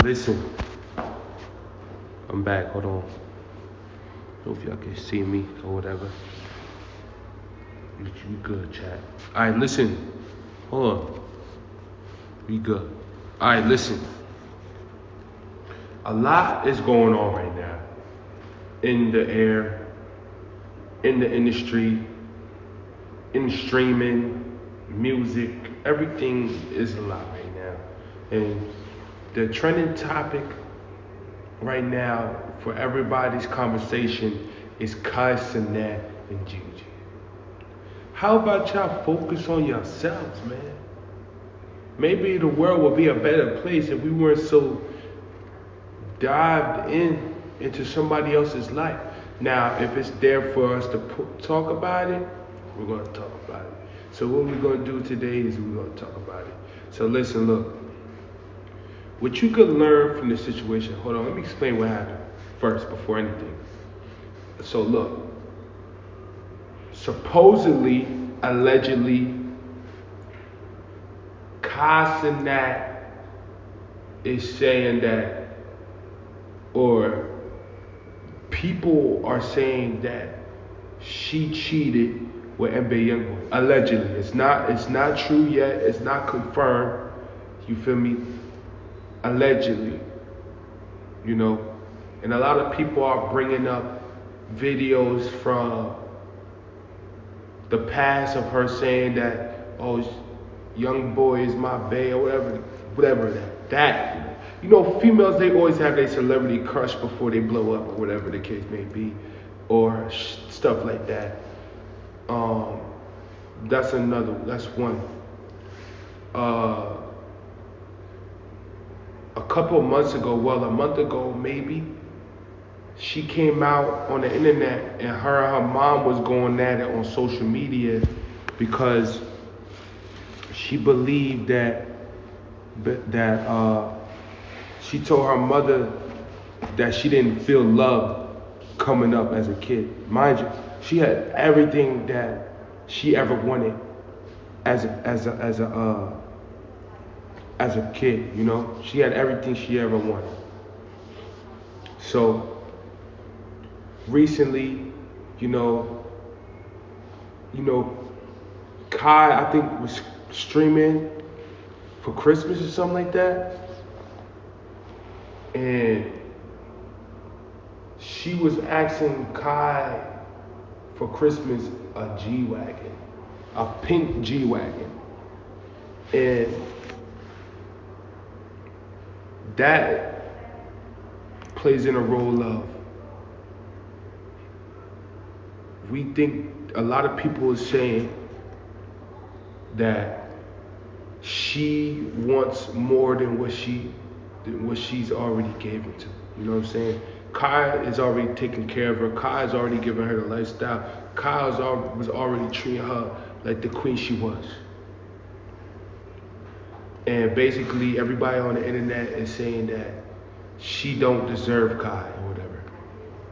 Listen, I'm back. Hold on. Hope y'all can see me or whatever. You good, chat. Alright, listen. Hold on. We good. Alright, listen. A lot is going on right now. In the air, in the industry, in streaming, music. Everything is a lot right now. And the trending topic right now for everybody's conversation is KAI CENAT and Gigi. How about y'all focus on yourselves, man? Maybe the world would be a better place if we weren't so dived into somebody else's life. Now, if it's there for us to talk about it, we're going to talk about it. So what we're going to do today is we're going to talk about it. So listen, look. What you could learn from this situation, hold on, let me explain what happened first before anything. So look, supposedly, allegedly, KAI CENAT is saying that, or people are saying that she cheated with NBA YoungBoy. Allegedly, it's not true yet. It's not confirmed. You feel me? Allegedly, you know, and a lot of people are bringing up videos from the past of her saying that, oh, young boy is my bae or whatever that. You know, females, they always have their celebrity crush before they blow up or whatever the case may be, or stuff like that. That's one. A couple of months ago, a month ago maybe, she came out on the internet and her mom was going at it on social media because she believed that she told her mother that she didn't feel love coming up as a kid. Mind you, she had everything that she ever wanted as a kid, you know. She had everything she ever wanted. So recently, you know, KAI, I think, was streaming for Christmas or something like that. And she was asking KAI for Christmas a G-Wagon, a pink G-Wagon. And that plays in a role of, we think a lot of people are saying that she wants more than what she's already given to. You know what I'm saying? KAI is already taking care of her. KAI is already giving her the lifestyle. KAI was already treating her like the queen she was. And basically everybody on the internet is saying that she don't deserve KAI or whatever.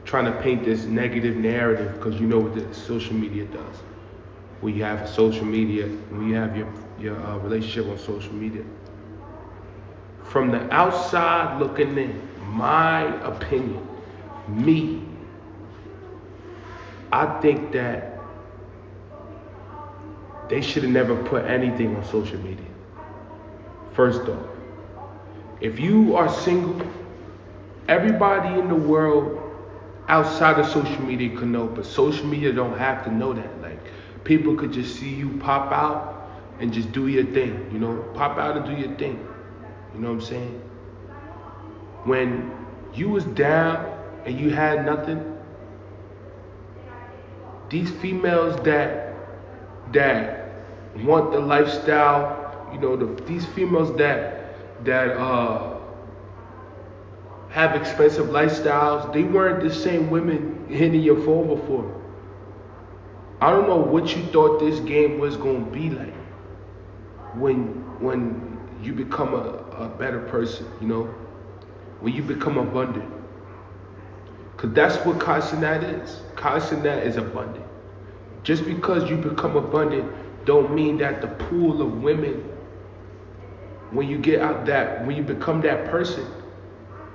Trying to paint this negative narrative because you know what the social media does. When you have social media, when you have your relationship on social media. From the outside looking in, my opinion, I think that they should have never put anything on social media. First off, if you are single, everybody in the world outside of social media can know, but social media don't have to know that. Like, people could just see you pop out and just do your thing, you know? Pop out and do your thing. You know what I'm saying? When you was down and you had nothing, these females that want the lifestyle, you know, these females that have expensive lifestyles, they weren't the same women hitting your phone before. I don't know what you thought this game was gonna be like when you become a better person, you know, when you become abundant. Cause that's what KAI CENAT is. KAI CENAT is abundant. Just because you become abundant don't mean that the pool of women, when you get out that, when you become that person,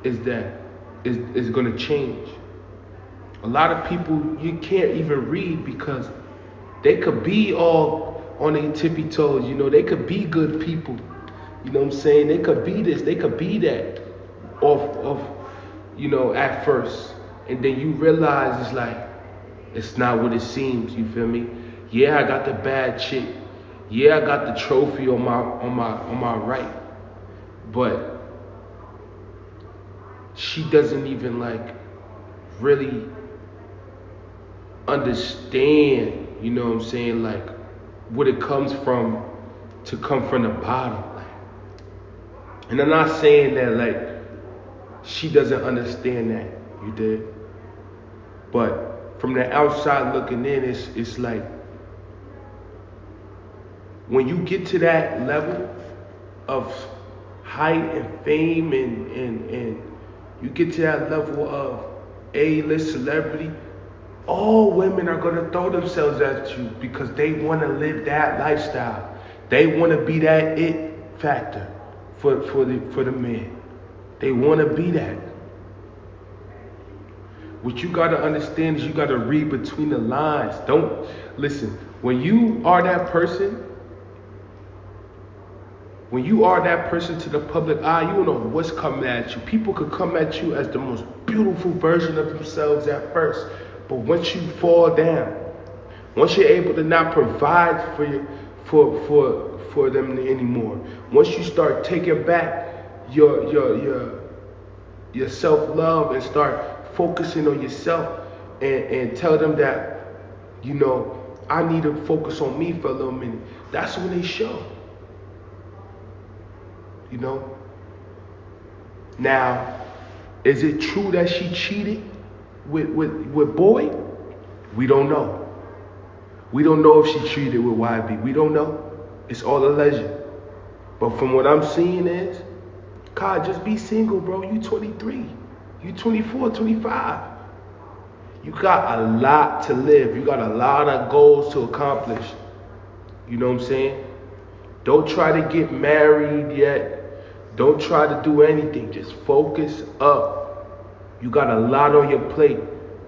is going to change. A lot of people you can't even read because they could be all on their tippy toes, they could be good people. You know what I'm saying? They could be this, they could be that off at first. And then you realize it's like it's not what it seems, you feel me? Yeah, I got the bad chick. Yeah, I got the trophy on my right. But she doesn't even like really understand, you know what I'm saying, like what it comes from to come from the bottom. And I'm not saying that like she doesn't understand that, you did. But from the outside looking in, it's like when you get to that level of height and fame and you get to that level of A-list celebrity, all women are gonna throw themselves at you because they wanna live that lifestyle. They wanna be that it factor for the man. They wanna be that. What you gotta understand is you gotta read between the lines. Don't listen. When you are that person to the public eye, you don't know what's coming at you. People could come at you as the most beautiful version of themselves at first. But once you fall down, once you're able to not provide for them anymore, once you start taking back your self-love and start focusing on yourself and tell them that, I need to focus on me for a little minute, that's when they show. Now, is it true that she cheated with Boy? We don't know. We don't know if she cheated with YB. We don't know. It's all a legend. But from what I'm seeing is, God, just be single, bro. You 23. You 24, 25. You got a lot to live. You got a lot of goals to accomplish. You know what I'm saying? Don't try to get married yet. Don't try to do anything. Just focus up. You got a lot on your plate.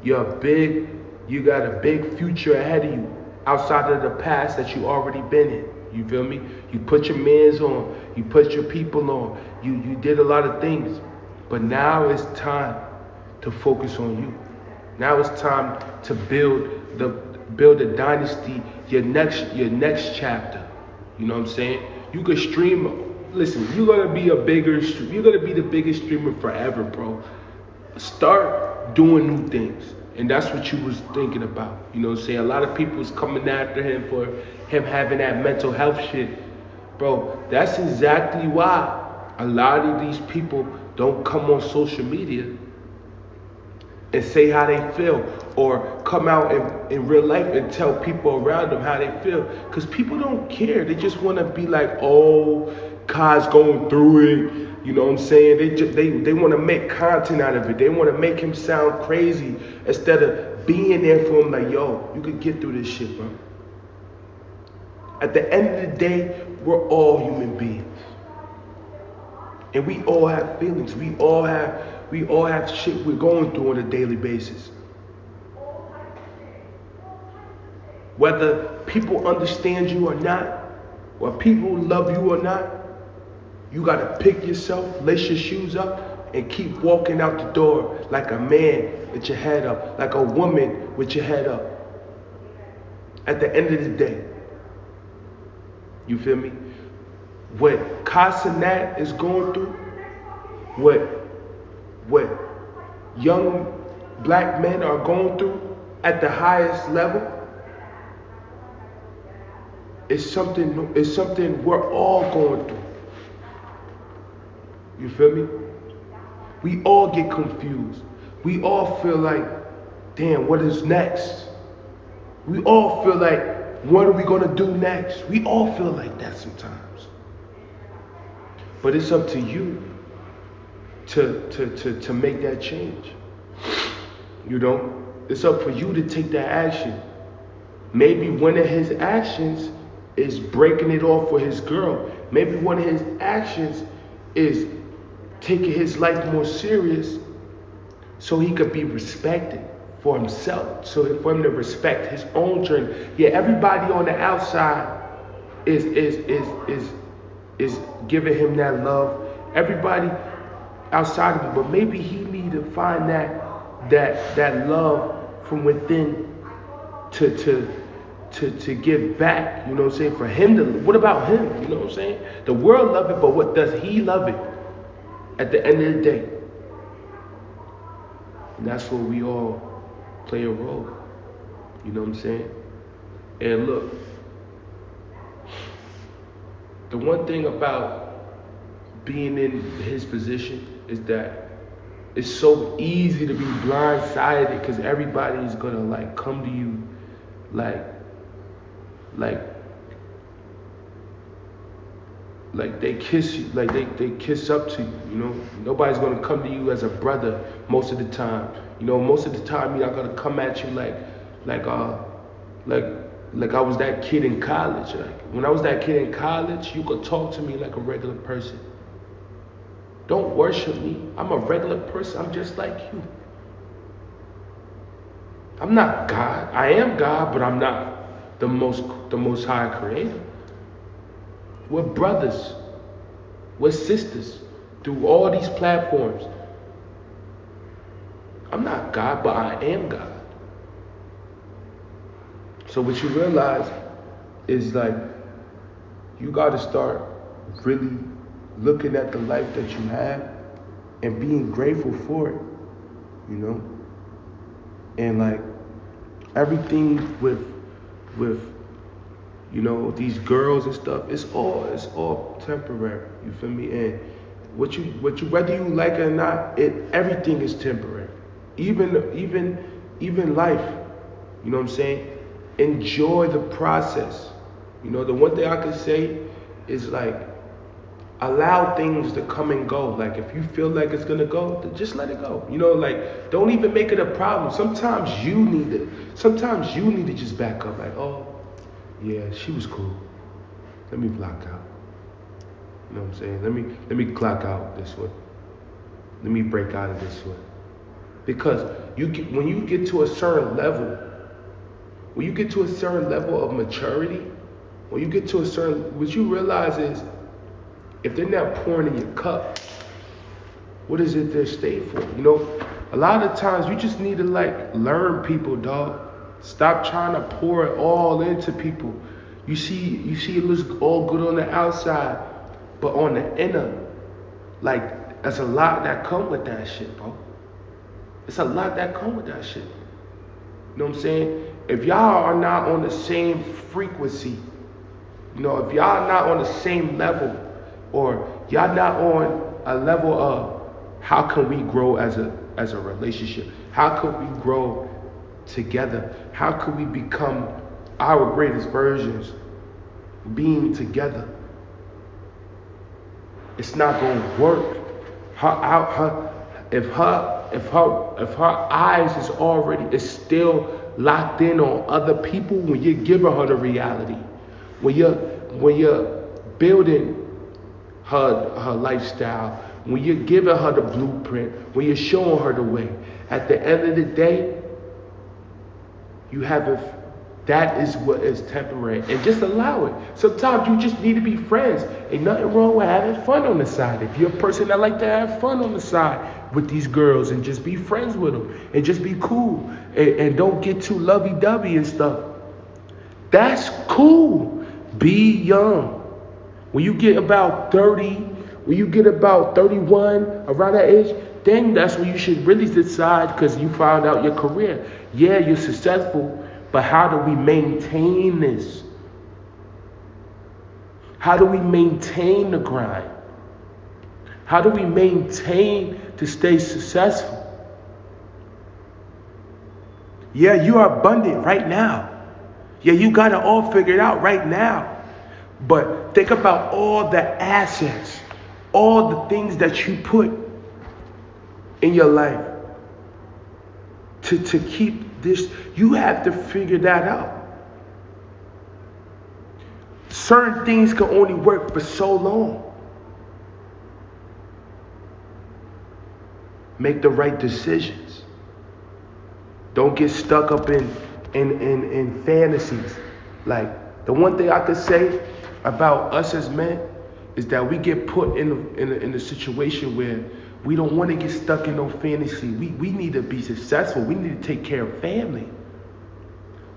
You got a big future ahead of you outside of the past that you already been in. You feel me? You put your mans on. You put your people on. You did a lot of things. But now it's time to focus on you. Now it's time to build a dynasty, your next chapter. You know what I'm saying? You could stream. Listen, you're gonna be the biggest streamer forever, bro. Start doing new things. And that's what you was thinking about. You know what I'm saying? A lot of people was coming after him for him having that mental health shit. Bro, that's exactly why a lot of these people don't come on social media and say how they feel, or come out in real life and tell people around them how they feel. Because people don't care. They just want to be like, oh, Kai's going through it. You know what I'm saying? They want to make content out of it. They want to make him sound crazy instead of being there for him like, yo, you could get through this shit, bro. At the end of the day, we're all human beings. And we all have feelings. We all have shit we're going through on a daily basis. Whether people understand you or not, or people love you or not, you gotta pick yourself, lace your shoes up, and keep walking out the door like a man with your head up, like a woman with your head up. At the end of the day, you feel me? What KAI CENAT is going through, what young black men are going through at the highest level, is something we're all going through. You feel me? We all get confused. We all feel like, damn, what is next? We all feel like, what are we gonna do next? We all feel like that sometimes. But it's up to you to make that change. It's up for you to take that action. Maybe one of his actions is breaking it off with his girl. Maybe one of his actions is taking his life more serious so he could be respected for himself, so for him to respect his own journey. Yeah, everybody on the outside is giving him that love. Everybody outside of him, but maybe he need to find that love from within to give back. You know what I'm saying? For him to, what about him? You know what I'm saying? The world love it, but what does he love it? At the end of the day, and that's where we all play a role. You know what I'm saying? And look, the one thing about being in his position is that it's so easy to be blindsided because everybody is gonna like come to you like they kiss you, like they kiss up to you, you know. Nobody's gonna come to you as a brother most of the time. You know, most of the time you're not gonna come at you like I was that kid in college. Like when I was that kid in college, you could talk to me like a regular person. Don't worship me. I'm a regular person. I'm just like you. I'm not God. I am God, but I'm not the most high creator. We're brothers. We're sisters through all these platforms. I'm not God, but I am God. So what you realize is like you got to start really looking at the life that you have and being grateful for it, you know? And like everything with you know, these girls and stuff, it's all temporary. You feel me? And what you whether you like it or not, everything is temporary. Even life. You know what I'm saying? Enjoy the process. You know, the one thing I could say is like allow things to come and go. Like if you feel like it's gonna go, then just let it go. You know, like don't even make it a problem. Sometimes you need to just back up. Like, oh, yeah, she was cool. Let me block out. You know what I'm saying? Let me clock out this one. Let me break out of this one. Because when you get to a certain level, when you get to a certain level of maturity, when you get to a certain, what you realize is, if they're not pouring in your cup, what is it they're staying for? You know, a lot of times you just need to like learn people, dog. Stop trying to pour it all into people. You see it looks all good on the outside, but on the inner, like there's a lot that come with that shit, bro. It's a lot that come with that shit. You know what I'm saying? If y'all are not on the same frequency, you know, if y'all not on the same level, or y'all not on a level of how can we grow as a relationship? How can we grow together? How can we become our greatest versions being together? It's not gonna work. If her eyes is still locked in on other people, when you're giving her the reality, when you're building her lifestyle, when you're giving her the blueprint, when you're showing her the way, at the end of the day, that is what is temporary. And just allow it. Sometimes you just need to be friends. Ain't nothing wrong with having fun on the side. If you're a person that like to have fun on the side with these girls, and just be friends with them and just be cool, and don't get too lovey-dovey and stuff, that's cool. Be young. When you get about 30, when you get about 31, around that age, then that's when you should really decide, because you found out your career. Yeah, you're successful, but how do we maintain this? How do we maintain the grind? How do we maintain to stay successful? Yeah, you are abundant right now. Yeah, you got it all figured out right now. But think about all the assets, all the things that you put in your life to keep this. You have to figure that out. Certain things can only work for so long. Make the right decisions. Don't get stuck up in fantasies. Like, the one thing I could say about us as men is that we get put in a situation where we don't want to get stuck in no fantasy. We need to be successful. We need to take care of family.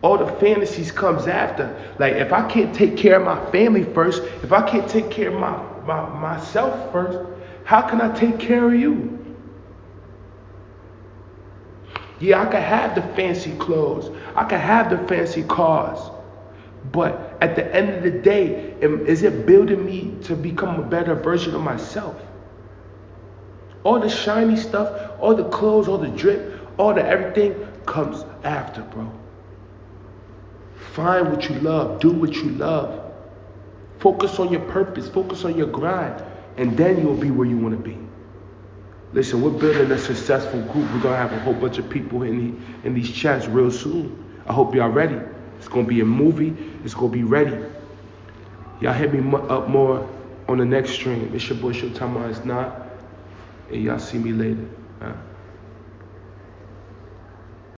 All the fantasies comes after. Like, if I can't take care of my family first, if I can't take care of myself first, how can I take care of you? Yeah, I could have the fancy clothes. I could have the fancy cars. But at the end of the day, is it building me to become a better version of myself? All the shiny stuff, all the clothes, all the drip, all the everything comes after, bro. Find what you love. Do what you love. Focus on your purpose. Focus on your grind. And then you'll be where you want to be. Listen, we're building a successful group. We're going to have a whole bunch of people in these chats real soon. I hope y'all ready. It's going to be a movie. It's going to be ready. Y'all hit me up more on the next stream. It's your boy Showtime. It's not. And y'all see me later.